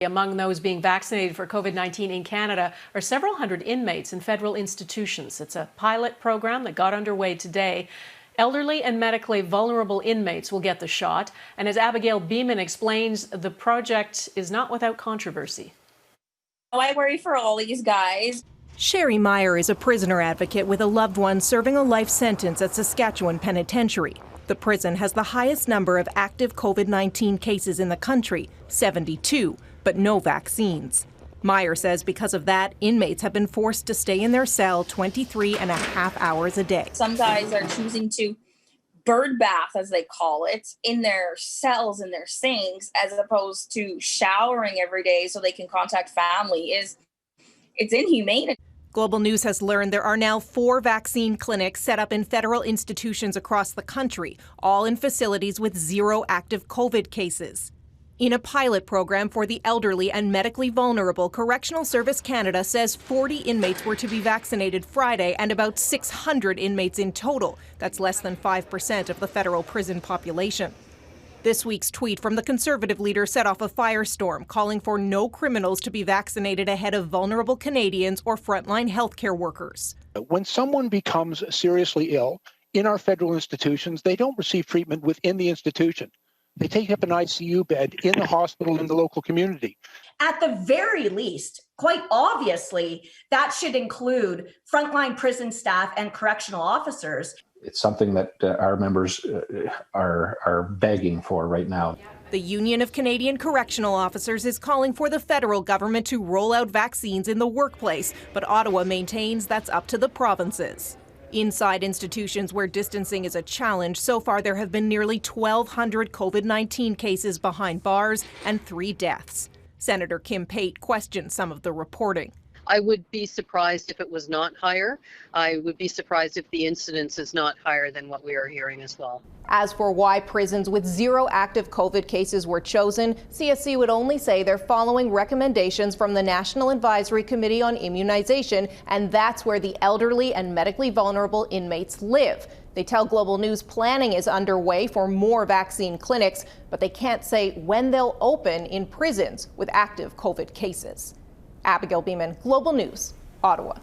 Among those being vaccinated for COVID-19 in Canada are several hundred inmates in federal institutions. It's a pilot program that got underway today. Elderly and medically vulnerable inmates will get the shot. And as Abigail Bimman explains, the project is not without controversy. I worry for all these guys. Sherry Meyer is a prisoner advocate with a loved one serving a life sentence at Saskatchewan Penitentiary. The prison has the highest number of active COVID-19 cases in the country, 72, but no vaccines. Meyer says because of that, inmates have been forced to stay in their cell 23 and a half hours a day. Some guys are choosing to bird bath, as they call it, in their cells, in their sinks, as opposed to showering every day so they can contact family. It's inhumane. Global News has learned there are now 4 vaccine clinics set up in federal institutions across the country, all in facilities with 0 active COVID cases. In a pilot program for the elderly and medically vulnerable, Correctional Service Canada says 40 inmates were to be vaccinated Friday and about 600 inmates in total. That's less than 5% of the federal prison population. This week's tweet from the Conservative leader set off a firestorm, calling for no criminals to be vaccinated ahead of vulnerable Canadians or frontline healthcare workers. When someone becomes seriously ill in our federal institutions, they don't receive treatment within the institution. They take up an ICU bed in the hospital in the local community. At the very least, quite obviously, that should include frontline prison staff and correctional officers. It's something that our members are begging for right now. The Union of Canadian Correctional Officers is calling for the federal government to roll out vaccines in the workplace, but Ottawa maintains that's up to the provinces. Inside institutions where distancing is a challenge, so far there have been nearly 1,200 COVID-19 cases behind bars and 3 deaths. Senator Kim Pate questioned some of the reporting. I would be surprised if it was not higher. I would be surprised if the incidence is not higher than what we are hearing as well. As for why prisons with 0 active COVID cases were chosen, CSC would only say they're following recommendations from the National Advisory Committee on Immunization, and that's where the elderly and medically vulnerable inmates live. They tell Global News planning is underway for more vaccine clinics, but they can't say when they'll open in prisons with active COVID cases. Abigail Bimman, Global News, Ottawa.